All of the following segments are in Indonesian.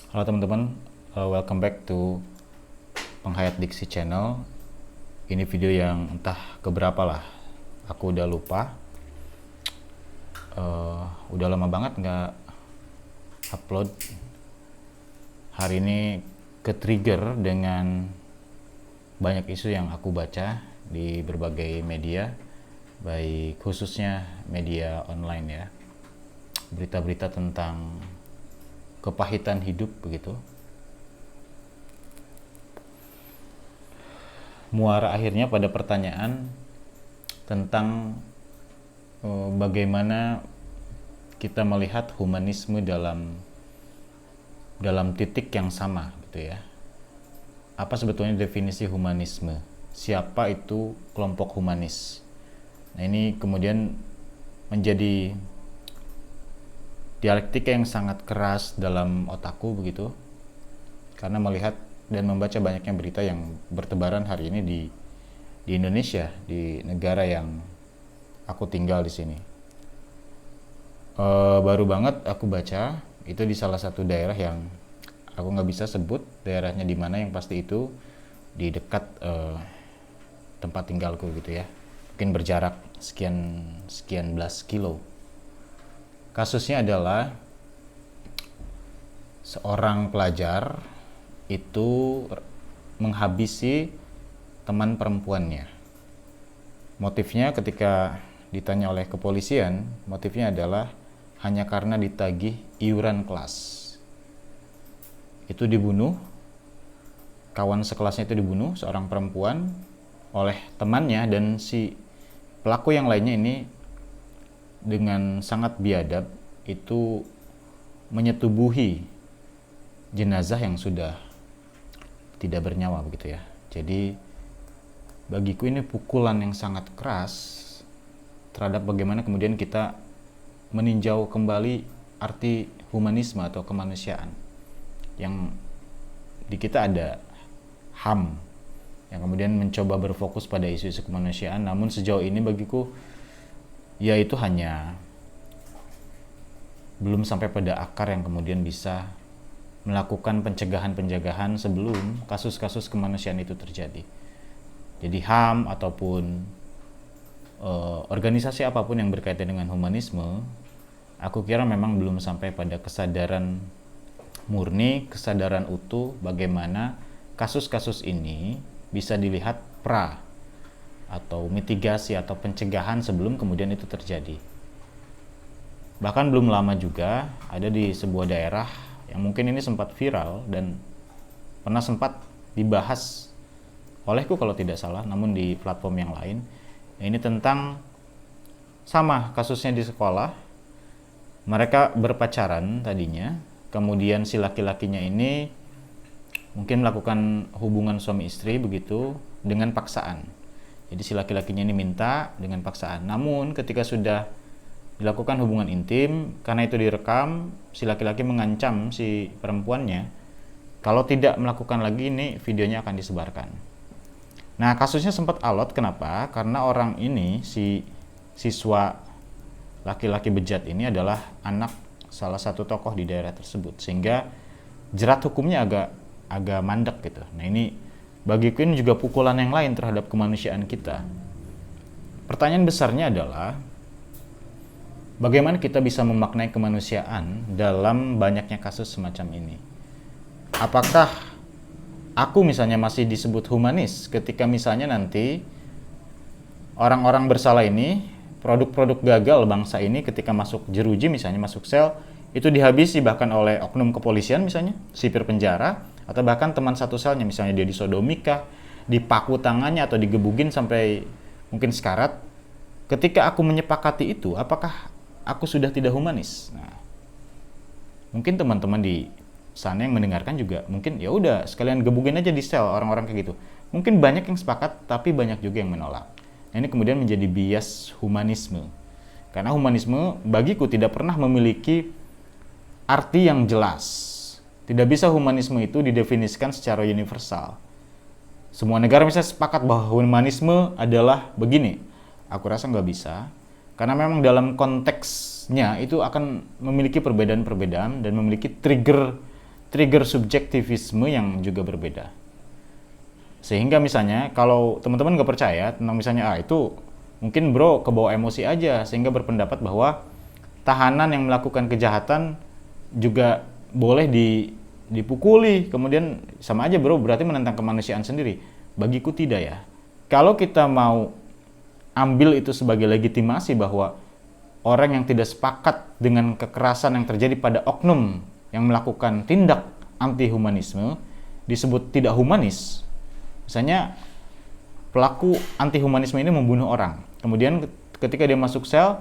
Halo teman-teman, welcome back to Penghayat Diksi Channel. Ini video yang entah keberapa lah, aku udah lupa. Udah lama banget nggak upload. Hari ini ke-trigger dengan banyak isu yang aku baca di berbagai media, baik khususnya media online ya. Berita-berita tentang kepahitan hidup begitu. Muara akhirnya pada pertanyaan tentang bagaimana kita melihat humanisme dalam titik yang sama gitu ya. Apa sebetulnya definisi humanisme? Siapa itu kelompok humanis? Nah, ini kemudian menjadi dialektika yang sangat keras dalam otakku begitu, karena melihat dan membaca banyaknya berita yang bertebaran hari ini di Indonesia, di negara yang aku tinggal di sini. Baru banget aku baca itu di salah satu daerah yang aku nggak bisa sebut daerahnya di mana, yang pasti itu di dekat tempat tinggalku gitu ya, mungkin berjarak sekian belas kilo. Kasusnya adalah seorang pelajar itu menghabisi teman perempuannya. Motifnya ketika ditanya oleh kepolisian, motifnya adalah hanya karena ditagih iuran kelas. Itu dibunuh, kawan sekelasnya itu dibunuh, seorang perempuan, oleh temannya, dan si pelaku yang lainnya ini dengan sangat biadab itu menyetubuhi jenazah yang sudah tidak bernyawa begitu ya. Jadi bagiku ini pukulan yang sangat keras terhadap bagaimana kemudian kita meninjau kembali arti humanisme atau kemanusiaan. Yang di kita ada HAM yang kemudian mencoba berfokus pada isu-isu kemanusiaan, namun sejauh ini bagiku ya itu hanya belum sampai pada akar yang kemudian bisa melakukan pencegahan-pencegahan sebelum kasus-kasus kemanusiaan itu terjadi. Jadi HAM ataupun organisasi apapun yang berkaitan dengan humanisme, aku kira memang belum sampai pada kesadaran murni, kesadaran utuh bagaimana kasus-kasus ini bisa dilihat atau mitigasi atau pencegahan sebelum kemudian itu terjadi. Bahkan belum lama juga ada di sebuah daerah yang mungkin ini sempat viral dan pernah sempat dibahas olehku kalau tidak salah, namun di platform yang lain. Ini tentang sama kasusnya di sekolah. Mereka berpacaran tadinya, kemudian si laki-lakinya ini mungkin melakukan hubungan suami istri begitu dengan paksaan. Jadi si laki-lakinya ini minta dengan paksaan. Namun ketika sudah dilakukan hubungan intim, karena itu direkam, si laki-laki mengancam si perempuannya kalau tidak melakukan lagi ini videonya akan disebarkan. Nah, kasusnya sempat alot. Kenapa? Karena orang ini, si siswa laki-laki bejat ini adalah anak salah satu tokoh di daerah tersebut, sehingga jerat hukumnya agak mandek gitu. Nah, ini bagiku ini juga pukulan yang lain terhadap kemanusiaan kita. Pertanyaan besarnya adalah bagaimana kita bisa memaknai kemanusiaan dalam banyaknya kasus semacam ini. Apakah aku misalnya masih disebut humanis ketika misalnya nanti orang-orang bersalah ini, produk-produk gagal bangsa ini ketika masuk jeruji misalnya, masuk sel, itu dihabisi bahkan oleh oknum kepolisian misalnya, sipir penjara, atau bahkan teman satu selnya misalnya dia disodomikah, dipaku tangannya atau digebugin sampai mungkin sekarat. Ketika aku menyepakati itu, apakah aku sudah tidak humanis? Nah, mungkin teman-teman di sana yang mendengarkan juga mungkin ya udah sekalian gebugin aja di sel orang-orang kayak gitu. Mungkin banyak yang sepakat, tapi banyak juga yang menolak. Nah, ini kemudian menjadi bias humanisme. Karena humanisme bagiku tidak pernah memiliki arti yang jelas. Tidak bisa humanisme itu didefinisikan secara universal. Semua negara bisa sepakat bahwa humanisme adalah begini. Aku rasa nggak bisa. Karena memang dalam konteksnya itu akan memiliki perbedaan-perbedaan dan memiliki trigger trigger subjektivisme yang juga berbeda. Sehingga misalnya kalau teman-teman nggak percaya tentang misalnya itu mungkin bro kebawa emosi aja sehingga berpendapat bahwa tahanan yang melakukan kejahatan juga boleh dipukuli, kemudian sama aja bro berarti menentang kemanusiaan sendiri. Bagiku tidak ya. Kalau kita mau ambil itu sebagai legitimasi bahwa orang yang tidak sepakat dengan kekerasan yang terjadi pada oknum yang melakukan tindak anti-humanisme disebut tidak humanis. Misalnya pelaku anti-humanisme ini membunuh orang. Kemudian ketika dia masuk sel,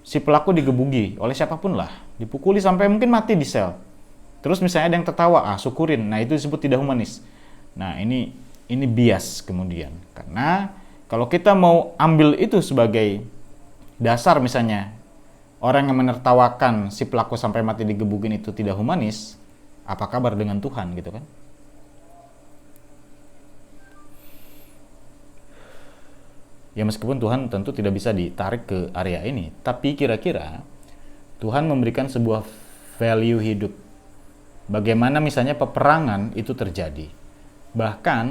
si pelaku digebuki oleh siapapun lah, dipukuli sampai mungkin mati di sel. Terus misalnya ada yang tertawa, syukurin. Nah, itu disebut tidak humanis. Nah, ini bias kemudian. Karena kalau kita mau ambil itu sebagai dasar misalnya orang yang menertawakan si pelaku sampai mati digebukin itu tidak humanis, apa kabar dengan Tuhan gitu kan? Ya meskipun Tuhan tentu tidak bisa ditarik ke area ini, tapi kira-kira Tuhan memberikan sebuah value hidup. Bagaimana misalnya peperangan itu terjadi. Bahkan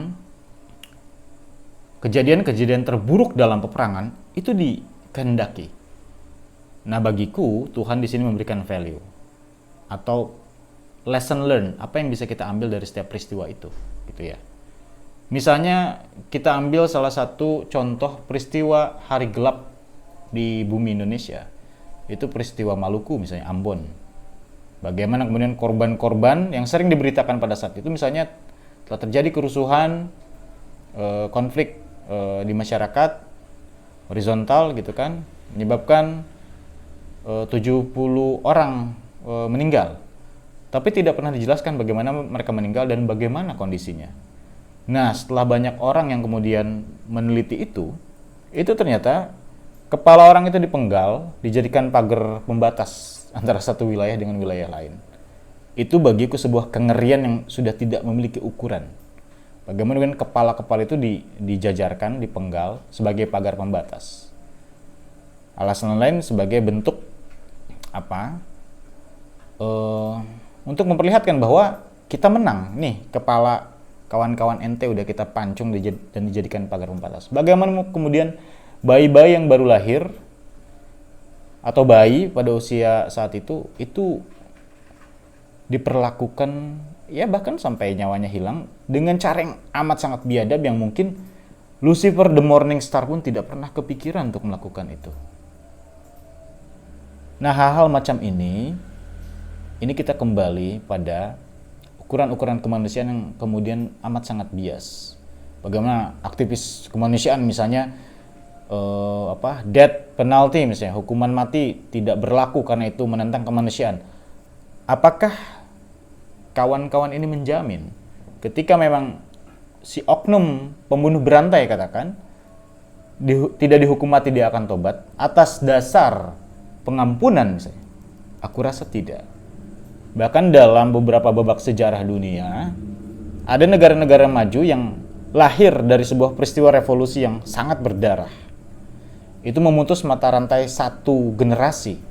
kejadian-kejadian terburuk dalam peperangan itu dikehendaki. Nah, bagiku Tuhan di sini memberikan value atau lesson learned, apa yang bisa kita ambil dari setiap peristiwa itu, gitu ya. Misalnya kita ambil salah satu contoh peristiwa hari gelap di bumi Indonesia. Itu peristiwa Maluku misalnya, Ambon. Bagaimana kemudian korban-korban yang sering diberitakan pada saat itu misalnya telah terjadi kerusuhan, konflik di masyarakat horizontal gitu kan, menyebabkan 70 orang meninggal. Tapi tidak pernah dijelaskan bagaimana mereka meninggal dan bagaimana kondisinya. Nah, setelah banyak orang yang kemudian meneliti itu ternyata kepala orang itu dipenggal, dijadikan pagar pembatas antara satu wilayah dengan wilayah lain. Itu bagiku sebuah kengerian yang sudah tidak memiliki ukuran. Bagaimana dengan kepala-kepala itu dijajarkan, dipenggal sebagai pagar pembatas. Alasan lain sebagai bentuk apa? Untuk memperlihatkan bahwa kita menang. Nih, kepala kawan-kawan ente udah kita pancung dan dijadikan pagar pembatas. Bagaimana kemudian bayi-bayi yang baru lahir atau bayi pada usia saat itu diperlakukan ya bahkan sampai nyawanya hilang dengan cara yang amat sangat biadab yang mungkin Lucifer the Morning Star pun tidak pernah kepikiran untuk melakukan itu. Nah, hal-hal macam ini kita kembali pada ukuran-ukuran kemanusiaan yang kemudian amat sangat bias. Bagaimana aktivis kemanusiaan misalnya death penalty misalnya, hukuman mati tidak berlaku karena itu menentang kemanusiaan. Apakah kawan-kawan ini menjamin ketika memang si oknum pembunuh berantai katakan tidak dihukum mati dia akan tobat atas dasar pengampunan misalnya? Aku rasa tidak. Bahkan dalam beberapa babak sejarah dunia, ada negara-negara maju yang lahir dari sebuah peristiwa revolusi yang sangat berdarah. Itu memutus mata rantai satu generasi.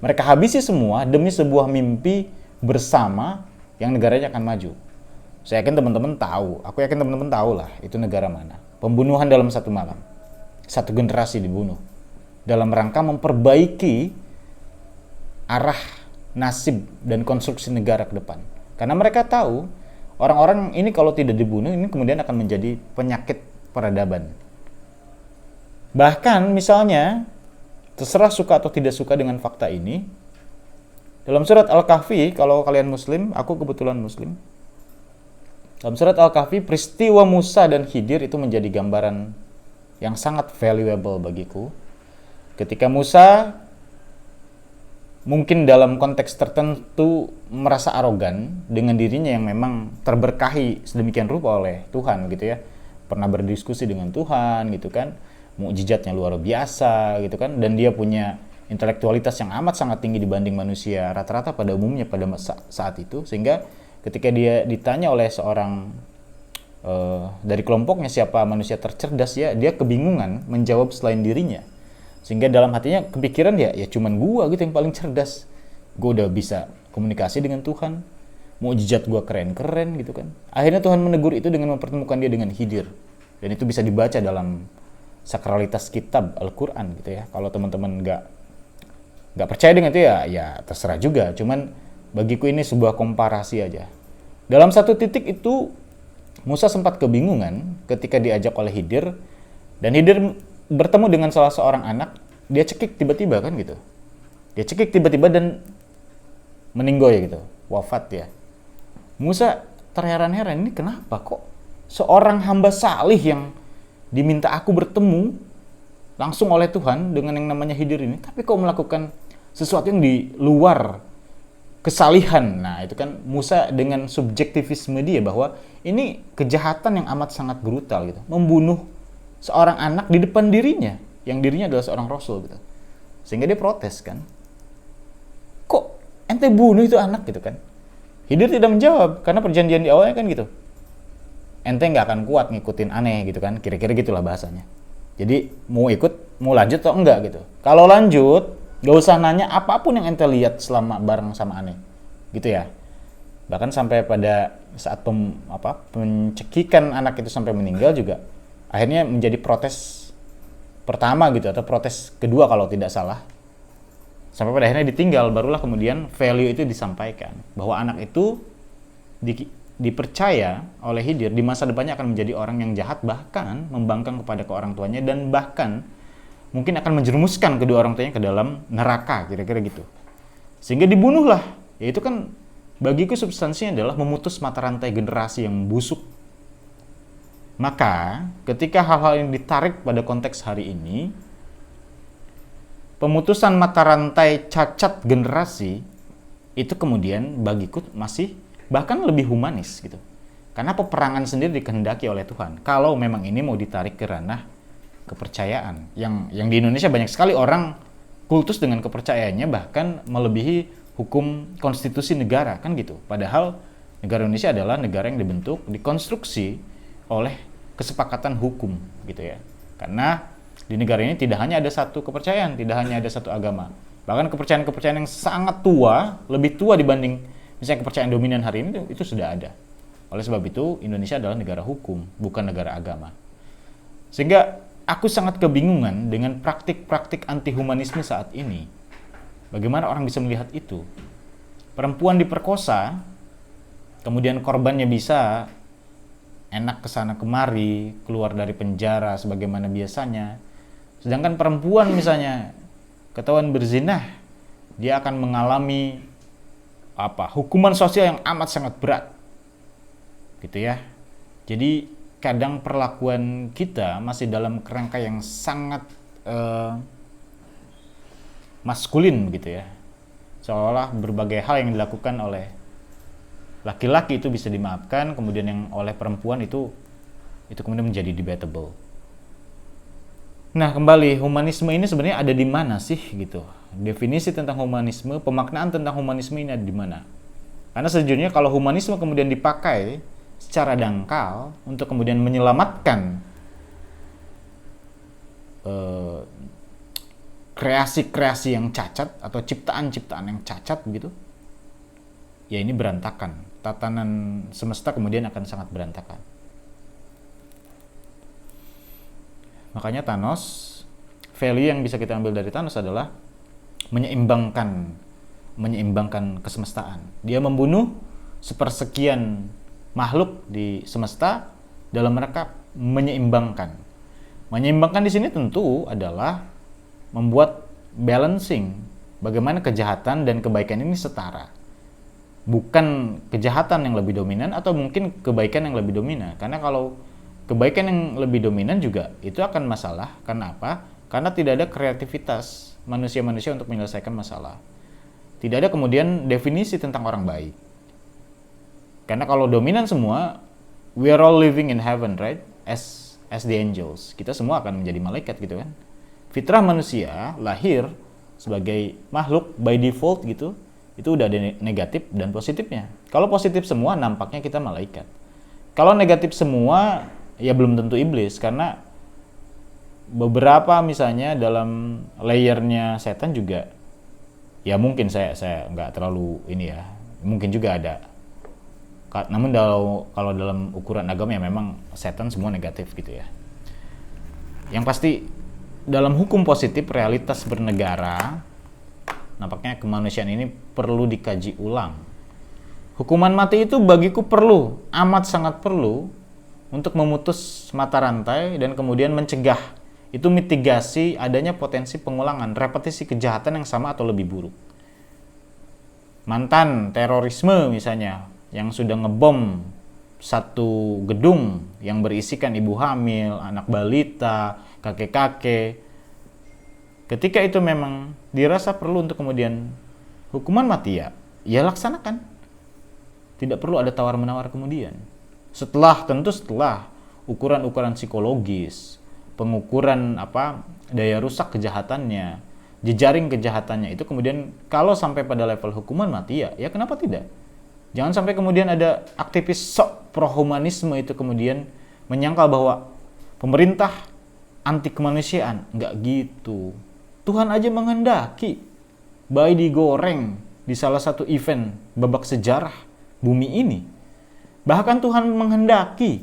Mereka habisi semua demi sebuah mimpi bersama yang negaranya akan maju. Saya yakin teman-teman tahu, aku yakin teman-teman tahu lah itu negara mana. Pembunuhan dalam satu malam. Satu generasi dibunuh. Dalam rangka memperbaiki arah nasib dan konstruksi negara ke depan. Karena mereka tahu orang-orang ini kalau tidak dibunuh ini kemudian akan menjadi penyakit peradaban. Bahkan misalnya terserah suka atau tidak suka dengan fakta ini, dalam surat Al-Kahfi, kalau kalian muslim, aku kebetulan muslim, dalam surat Al-Kahfi peristiwa Musa dan Khidir itu menjadi gambaran yang sangat valuable bagiku. Ketika Musa mungkin dalam konteks tertentu merasa arogan dengan dirinya yang memang terberkahi sedemikian rupa oleh Tuhan gitu ya. Pernah berdiskusi dengan Tuhan gitu kan. Mukjizatnya luar biasa gitu kan, dan dia punya intelektualitas yang amat sangat tinggi dibanding manusia rata-rata pada umumnya pada saat itu, sehingga ketika dia ditanya oleh seorang dari kelompoknya siapa manusia tercerdas ya, dia kebingungan menjawab selain dirinya. Sehingga dalam hatinya kepikiran ya cuman gua gitu yang paling cerdas. Gua udah bisa komunikasi dengan Tuhan. mukjizat gua keren-keren gitu kan. Akhirnya Tuhan menegur itu dengan mempertemukan dia dengan Khidir. Dan itu bisa dibaca dalam sakralitas kitab Al-Quran gitu ya. Kalau teman-teman nggak percaya dengan itu ya terserah juga. Cuman bagiku ini sebuah komparasi aja. Dalam satu titik itu Musa sempat kebingungan ketika diajak oleh Khidir, dan Khidir bertemu dengan salah seorang anak. Dia cekik tiba-tiba kan gitu. Dia cekik tiba-tiba dan meninggoy gitu, wafat ya. Musa terheran-heran, ini kenapa kok seorang hamba salih yang diminta aku bertemu langsung oleh Tuhan dengan yang namanya Khidir ini, tapi kok melakukan sesuatu yang di luar kesalihan. Nah itu kan Musa dengan subjektivisme dia bahwa ini kejahatan yang amat sangat brutal gitu, membunuh seorang anak di depan dirinya, yang dirinya adalah seorang rasul gitu. Sehingga dia protes kan, kok ente bunuh itu anak gitu kan. Khidir tidak menjawab karena perjanjian di awalnya kan gitu, ente nggak akan kuat ngikutin aneh gitu kan, kira-kira gitulah bahasanya. Jadi mau lanjut atau enggak gitu. Kalau lanjut gak usah nanya apapun yang ente lihat selama bareng sama aneh gitu ya. Bahkan sampai pada saat pencekikan anak itu sampai meninggal juga akhirnya menjadi protes pertama gitu, atau protes kedua kalau tidak salah. Sampai pada akhirnya ditinggal, barulah kemudian value itu disampaikan bahwa anak itu dipercaya oleh Khidir di masa depannya akan menjadi orang yang jahat, bahkan membangkang kepada orang tuanya, dan bahkan mungkin akan menjerumuskan kedua orang tuanya ke dalam neraka, kira-kira gitu. Sehingga dibunuhlah. Ya itu kan bagiku substansinya adalah memutus mata rantai generasi yang busuk. Maka ketika hal-hal yang ditarik pada konteks hari ini, pemutusan mata rantai cacat generasi itu kemudian bagiku masih bahkan lebih humanis gitu. Karena peperangan sendiri dikehendaki oleh Tuhan. Kalau memang ini mau ditarik ke ranah kepercayaan, yang di Indonesia banyak sekali orang kultus dengan kepercayaannya bahkan melebihi hukum konstitusi negara kan gitu. Padahal negara Indonesia adalah negara yang dibentuk, dikonstruksi oleh kesepakatan hukum gitu ya. Karena di negara ini tidak hanya ada satu kepercayaan, tidak hanya ada satu agama. Bahkan kepercayaan-kepercayaan yang sangat tua, lebih tua dibanding misalnya kepercayaan dominan hari ini itu sudah ada. Oleh sebab itu Indonesia adalah negara hukum, bukan negara agama. Sehingga aku sangat kebingungan dengan praktik-praktik anti-humanisme saat ini. Bagaimana orang bisa melihat itu? Perempuan diperkosa, kemudian korbannya bisa enak kesana kemari, keluar dari penjara sebagaimana biasanya. Sedangkan perempuan misalnya ketahuan berzinah, dia akan mengalami hukuman sosial yang amat sangat berat. Gitu ya. Jadi kadang perlakuan kita masih dalam kerangka yang sangat maskulin gitu ya. Seolah berbagai hal yang dilakukan oleh laki-laki itu bisa dimaafkan, kemudian yang oleh perempuan itu kemudian menjadi debatable. Nah, kembali, humanisme ini sebenarnya ada di mana sih gitu? Definisi tentang humanisme, pemaknaan tentang humanisme ini ada di mana? Karena sejujurnya kalau humanisme kemudian dipakai secara dangkal untuk kemudian menyelamatkan kreasi-kreasi yang cacat atau ciptaan-ciptaan yang cacat begitu, ya ini berantakan. Tatanan semesta kemudian akan sangat berantakan. Makanya Thanos, value yang bisa kita ambil dari Thanos adalah menyeimbangkan kesemestaan. Dia membunuh sepersekian makhluk di semesta dalam rangka menyeimbangkan. Menyeimbangkan di sini tentu adalah membuat balancing, bagaimana kejahatan dan kebaikan ini setara. Bukan kejahatan yang lebih dominan atau mungkin kebaikan yang lebih dominan. Karena kalau kebaikan yang lebih dominan juga itu akan masalah. Karena apa? Karena tidak ada kreativitas manusia-manusia untuk menyelesaikan masalah. Tidak ada kemudian definisi tentang orang baik. Karena kalau dominan semua, we are all living in heaven, right? As the angels. Kita semua akan menjadi malaikat gitu kan. Fitrah manusia lahir sebagai makhluk by default gitu. Itu udah ada negatif dan positifnya. Kalau positif semua, nampaknya kita malaikat. Kalau negatif semua, ya belum tentu iblis. Karena beberapa misalnya dalam layernya setan juga, ya mungkin saya nggak terlalu ini ya, mungkin juga ada Namun kalau dalam ukuran agama ya memang setan semua negatif gitu ya. Yang pasti dalam hukum positif realitas bernegara, nampaknya kemanusiaan ini perlu dikaji ulang. Hukuman mati itu bagiku perlu, amat sangat perlu untuk memutus mata rantai dan kemudian mencegah, itu mitigasi adanya potensi pengulangan, repetisi kejahatan yang sama atau lebih buruk. Mantan terorisme misalnya, yang sudah ngebom satu gedung yang berisikan ibu hamil, anak balita, kakek-kakek. Ketika itu memang dirasa perlu untuk kemudian hukuman mati, ya laksanakan. Tidak perlu ada tawar-menawar kemudian. Setelah ukuran-ukuran psikologis, pengukuran daya rusak kejahatannya, jejaring kejahatannya itu kemudian kalau sampai pada level hukuman mati, ya kenapa tidak? Jangan sampai kemudian ada aktivis sok pro-humanisme itu kemudian menyangkal bahwa pemerintah anti kemanusiaan. Nggak gitu. Tuhan aja menghendaki bayi digoreng di salah satu event babak sejarah bumi ini. Bahkan Tuhan menghendaki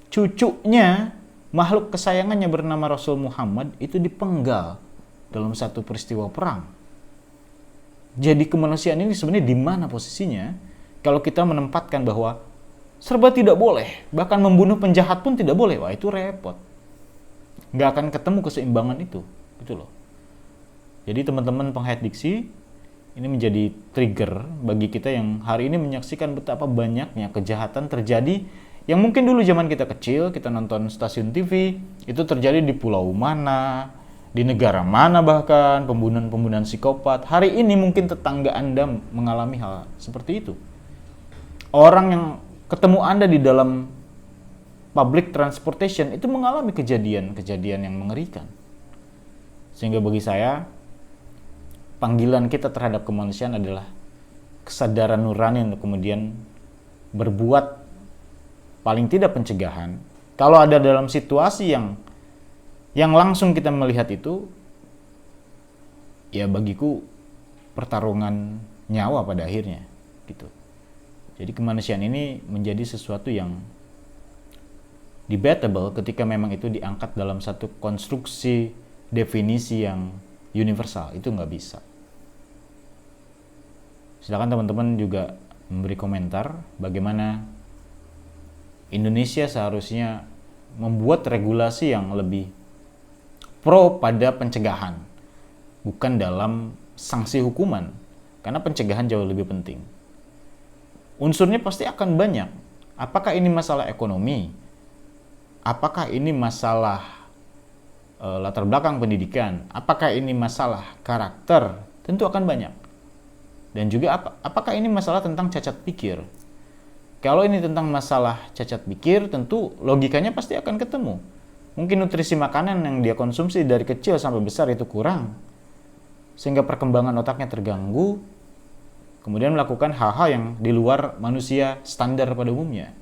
cucunya, makhluk kesayangannya bernama Rasul Muhammad itu dipenggal dalam satu peristiwa perang. Jadi kemanusiaan ini sebenarnya di mana posisinya? Kalau kita menempatkan bahwa serba tidak boleh, bahkan membunuh penjahat pun tidak boleh, wah itu repot. Nggak akan ketemu keseimbangan itu, gitu loh. Jadi teman-teman penghayat diksi, ini menjadi trigger bagi kita yang hari ini menyaksikan betapa banyaknya kejahatan terjadi yang mungkin dulu zaman kita kecil, kita nonton stasiun TV, itu terjadi di pulau mana, di negara mana bahkan, pembunuhan-pembunuhan psikopat. Hari ini mungkin tetangga Anda mengalami hal seperti itu. Orang yang ketemu Anda di dalam public transportation itu mengalami kejadian-kejadian yang mengerikan. Sehingga bagi saya, panggilan kita terhadap kemanusiaan adalah kesadaran nurani untuk kemudian berbuat paling tidak pencegahan. Kalau ada dalam situasi yang langsung kita melihat itu, ya bagiku pertarungan nyawa pada akhirnya gitu. Jadi kemanusiaan ini menjadi sesuatu yang debatable ketika memang itu diangkat dalam satu konstruksi definisi yang universal. Itu nggak bisa. Silakan teman-teman juga memberi komentar bagaimana Indonesia seharusnya membuat regulasi yang lebih pro pada pencegahan, bukan dalam sanksi hukuman, karena pencegahan jauh lebih penting. Unsurnya pasti akan banyak. Apakah ini masalah ekonomi? Apakah ini masalah latar belakang pendidikan? Apakah ini masalah karakter? Tentu akan banyak. Dan juga apakah ini masalah tentang cacat pikir? Kalau ini tentang masalah cacat pikir, tentu logikanya pasti akan ketemu. Mungkin nutrisi makanan yang dia konsumsi dari kecil sampai besar itu kurang, sehingga perkembangan otaknya terganggu, kemudian melakukan hal-hal yang di luar manusia standar pada umumnya.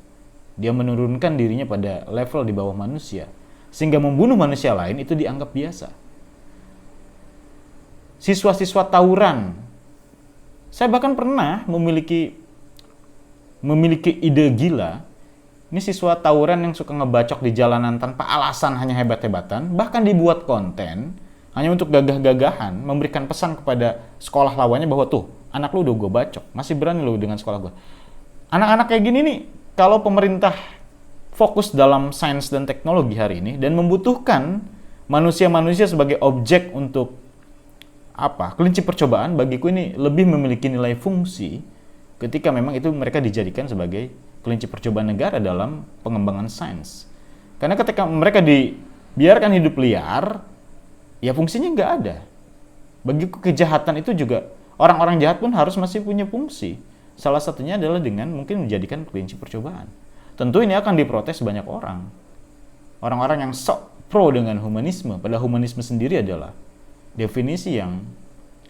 Dia menurunkan dirinya pada level di bawah manusia, sehingga membunuh manusia lain itu dianggap biasa. Siswa-siswa tawuran, saya bahkan pernah memiliki ide gila. Ini siswa tawuran yang suka ngebacok di jalanan tanpa alasan, hanya hebat-hebatan, bahkan dibuat konten hanya untuk gagah-gagahan, memberikan pesan kepada sekolah lawannya bahwa tuh, anak lu udah gue bacok, masih berani lu dengan sekolah gue. Anak-anak kayak gini nih, kalau pemerintah fokus dalam sains dan teknologi hari ini dan membutuhkan manusia-manusia sebagai objek untuk kelinci percobaan, bagiku ini lebih memiliki nilai fungsi ketika memang itu mereka dijadikan sebagai kelinci percobaan negara dalam pengembangan sains. Karena ketika mereka dibiarkan hidup liar, ya fungsinya nggak ada. Bagiku kejahatan itu juga, orang-orang jahat pun harus masih punya fungsi. Salah satunya adalah dengan mungkin menjadikan kelinci percobaan. Tentu ini akan diprotes banyak orang. Orang-orang yang sok pro dengan humanisme, padahal humanisme sendiri adalah definisi yang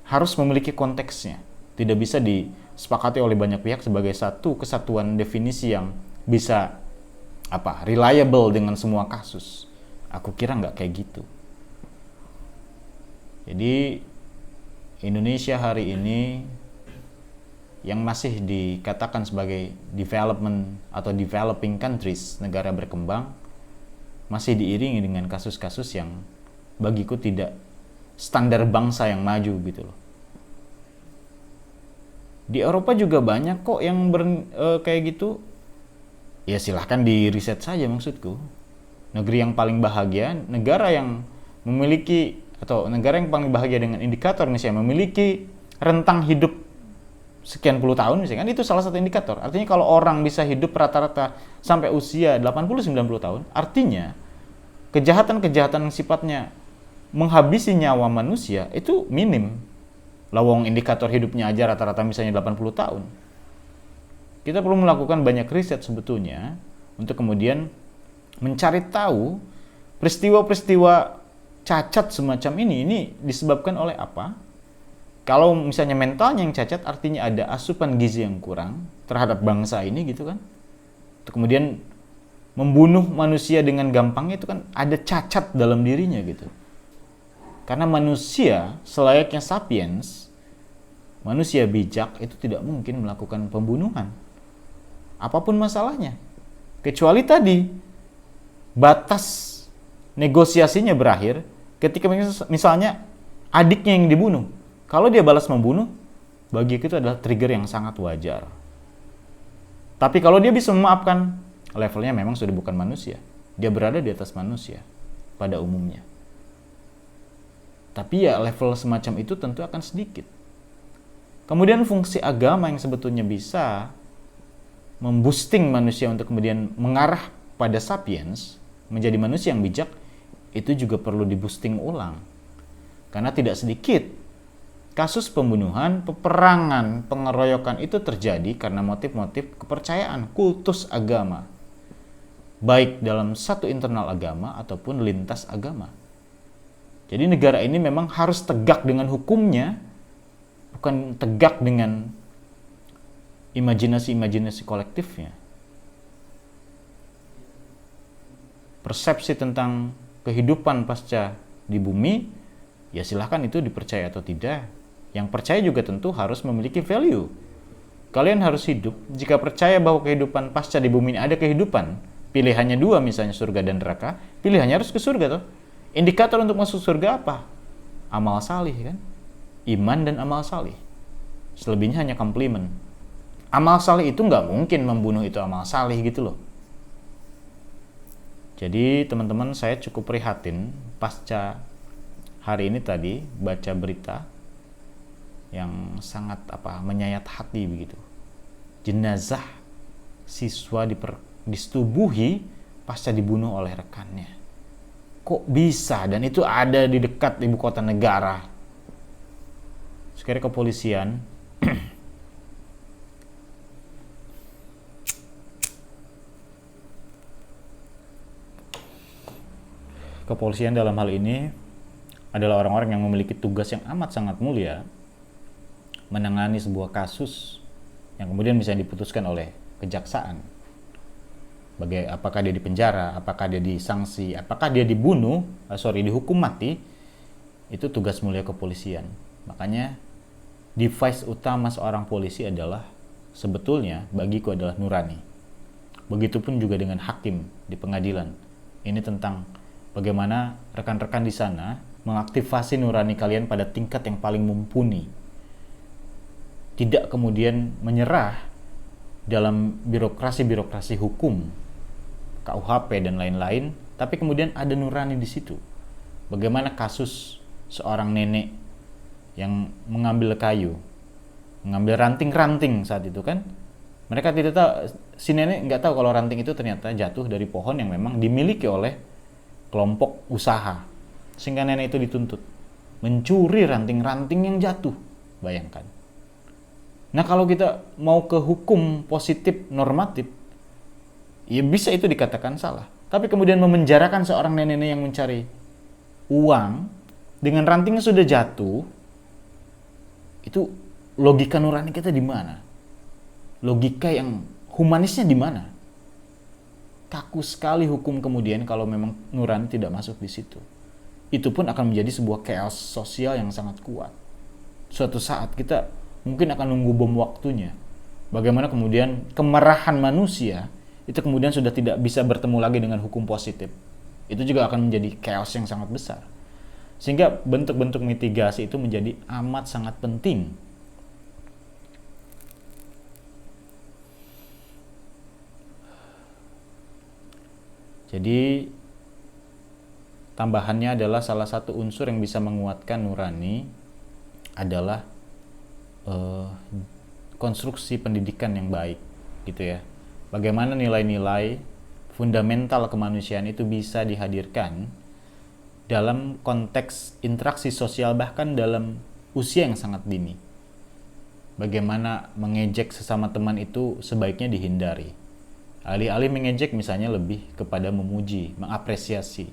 harus memiliki konteksnya. Tidak bisa disepakati oleh banyak pihak sebagai satu kesatuan definisi yang bisa reliable dengan semua kasus. Aku kira nggak kayak gitu. Jadi Indonesia hari ini yang masih dikatakan sebagai development atau developing countries, negara berkembang, masih diiringi dengan kasus-kasus yang bagiku tidak standar bangsa yang maju gitu loh. Di Eropa juga banyak kok yang kayak gitu. Ya silahkan di riset saja maksudku. Negeri yang paling bahagia, negara yang memiliki atau negara yang paling bahagia dengan indikator misalnya memiliki rentang hidup sekian puluh tahun misalnya, kan itu salah satu indikator. Artinya kalau orang bisa hidup rata-rata sampai usia 80-90 tahun, artinya kejahatan-kejahatan yang sifatnya menghabisi nyawa manusia itu minim. Lawang indikator hidupnya aja rata-rata misalnya 80 tahun. Kita perlu melakukan banyak riset sebetulnya untuk kemudian mencari tahu peristiwa-peristiwa cacat semacam ini disebabkan oleh apa. Kalau misalnya mentalnya yang cacat, artinya ada asupan gizi yang kurang terhadap bangsa ini gitu kan. Untuk kemudian membunuh manusia dengan gampangnya itu kan ada cacat dalam dirinya gitu. Karena manusia selayaknya sapiens, manusia bijak itu tidak mungkin melakukan pembunuhan. Apapun masalahnya. Kecuali tadi, batas negosiasinya berakhir ketika misalnya adiknya yang dibunuh. Kalau dia balas membunuh, bagi kita adalah trigger yang sangat wajar. Tapi kalau dia bisa memaafkan, levelnya memang sudah bukan manusia. Dia berada di atas manusia pada umumnya. Tapi ya level semacam itu tentu akan sedikit. Kemudian fungsi agama yang sebetulnya bisa memboosting manusia untuk kemudian mengarah pada sapiens, menjadi manusia yang bijak, itu juga perlu diboosting ulang. Karena tidak sedikit kasus pembunuhan, peperangan, pengeroyokan itu terjadi karena motif-motif kepercayaan, kultus agama. Baik dalam satu internal agama ataupun lintas agama. Jadi negara ini memang harus tegak dengan hukumnya, bukan tegak dengan imajinasi-imajinasi kolektifnya. Persepsi tentang kehidupan pasca di bumi, ya silahkan itu dipercaya atau tidak. Yang percaya juga tentu harus memiliki value. Kalian harus hidup, jika percaya bahwa kehidupan pasca di bumi ini ada kehidupan, pilihannya dua misalnya surga dan neraka, pilihannya harus ke surga toh. Indikator untuk masuk surga apa? Amal salih kan? Iman dan amal salih. Selebihnya hanya komplimen. Amal salih itu nggak mungkin membunuh itu amal salih gitu loh. Jadi teman-teman, saya cukup prihatin pasca hari ini tadi baca berita yang sangat menyayat hati begitu. Jenazah siswa disetubuhi pasca dibunuh oleh rekannya. Kok bisa? Dan itu ada di dekat ibu kota negara. Sekarang kepolisian dalam hal ini adalah orang-orang yang memiliki tugas yang amat sangat mulia, menangani sebuah kasus yang kemudian bisa diputuskan oleh kejaksaan. Apakah dia dipenjara, apakah dia disanksi, apakah dia dihukum mati, itu tugas mulia kepolisian. Makanya device utama seorang polisi adalah sebetulnya bagiku adalah nurani. Begitupun juga dengan hakim di pengadilan. Ini tentang bagaimana rekan-rekan di sana mengaktifasi nurani kalian pada tingkat yang paling mumpuni. Tidak kemudian menyerah dalam birokrasi hukum, KUHP dan lain-lain, tapi kemudian ada nurani di situ. Bagaimana kasus seorang nenek yang mengambil kayu, mengambil ranting-ranting saat itu kan? Mereka tidak tahu, si nenek nggak tahu kalau ranting itu ternyata jatuh dari pohon yang memang dimiliki oleh kelompok usaha. Sehingga nenek itu dituntut mencuri ranting-ranting yang jatuh. Bayangkan. Nah kalau kita mau ke hukum positif normatif, ya bisa itu dikatakan salah. Tapi kemudian memenjarakan seorang nenek yang mencari uang dengan rantingnya sudah jatuh, itu logika nurani kita di mana? Logika yang humanisnya di mana? Kaku sekali hukum kemudian kalau memang nurani tidak masuk di situ. Itu pun akan menjadi sebuah chaos sosial yang sangat kuat. Suatu saat kita mungkin akan nunggu bom waktunya. Bagaimana kemudian kemarahan manusia itu kemudian sudah tidak bisa bertemu lagi dengan hukum positif. Itu juga akan menjadi chaos yang sangat besar. Sehingga bentuk-bentuk mitigasi itu menjadi amat sangat penting. Jadi tambahannya adalah salah satu unsur yang bisa menguatkan nurani adalah konstruksi pendidikan yang baik, gitu ya. Bagaimana nilai-nilai fundamental kemanusiaan itu bisa dihadirkan dalam konteks interaksi sosial bahkan dalam usia yang sangat dini. Bagaimana mengejek sesama teman itu sebaiknya dihindari. Alih-alih mengejek misalnya lebih kepada memuji, mengapresiasi.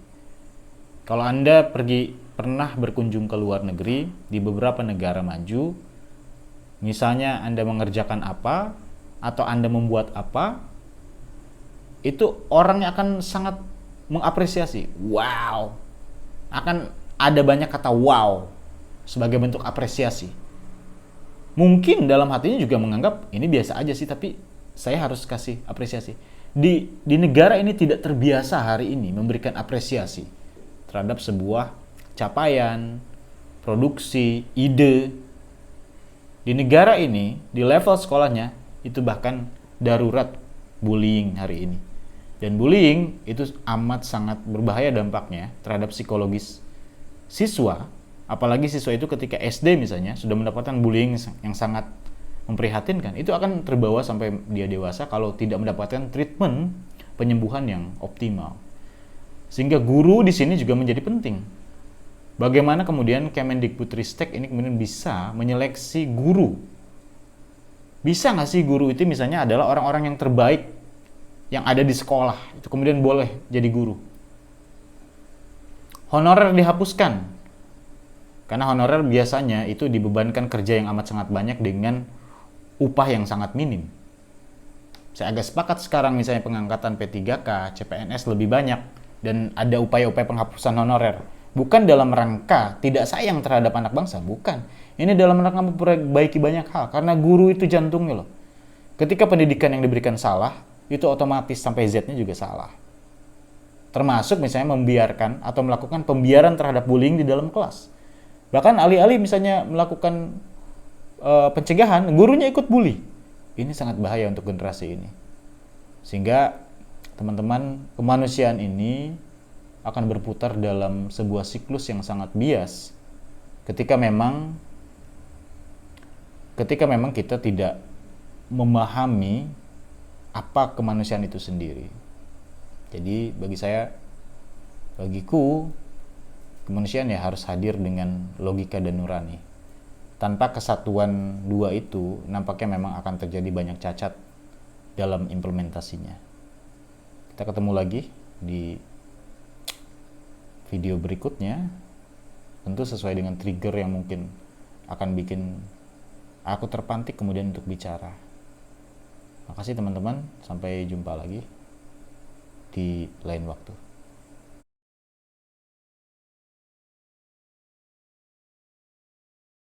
Kalau Anda pernah berkunjung ke luar negeri di beberapa negara maju, misalnya Anda mengerjakan apa atau Anda membuat apa, itu orangnya akan sangat mengapresiasi. Wow. Akan ada banyak kata wow sebagai bentuk apresiasi. Mungkin dalam hatinya juga menganggap ini biasa aja sih, tapi saya harus kasih apresiasi. Di negara ini tidak terbiasa hari ini memberikan apresiasi terhadap sebuah capaian, produksi, ide. Di negara ini, di level sekolahnya, itu bahkan darurat bullying hari ini. Dan bullying itu amat sangat berbahaya dampaknya terhadap psikologis siswa. Apalagi siswa itu ketika SD misalnya sudah mendapatkan bullying yang sangat memprihatinkan, itu akan terbawa sampai dia dewasa kalau tidak mendapatkan treatment penyembuhan yang optimal. Sehingga guru di sini juga menjadi penting. Bagaimana kemudian Kemendikbudristek ini kemudian bisa menyeleksi guru? Bisa nggak sih guru itu misalnya adalah orang-orang yang terbaik yang ada di sekolah, itu kemudian boleh jadi guru? Honorer dihapuskan, karena honorer biasanya itu dibebankan kerja yang amat sangat banyak dengan upah yang sangat minim. Saya agak sepakat sekarang misalnya pengangkatan P3K, CPNS lebih banyak, dan ada upaya-upaya penghapusan honorer. Bukan dalam rangka tidak sayang terhadap anak bangsa, bukan. Ini dalam rangka memperbaiki banyak hal, karena guru itu jantungnya loh. Ketika pendidikan yang diberikan salah, itu otomatis sampai Z-nya juga salah. Termasuk misalnya membiarkan atau melakukan pembiaran terhadap bullying di dalam kelas. Bahkan alih-alih misalnya melakukan pencegahan, gurunya ikut bully. Ini sangat bahaya untuk generasi ini. Sehingga teman-teman, kemanusiaan ini akan berputar dalam sebuah siklus yang sangat bias ketika memang kita tidak memahami apa kemanusiaan itu sendiri. Jadi bagiku kemanusiaan ya harus hadir dengan logika dan nurani. Tanpa kesatuan dua itu, nampaknya memang akan terjadi banyak cacat dalam implementasinya. Kita ketemu lagi di video berikutnya, tentu sesuai dengan trigger yang mungkin akan bikin aku terpantik kemudian untuk bicara. Makasih teman-teman, sampai jumpa lagi di lain waktu.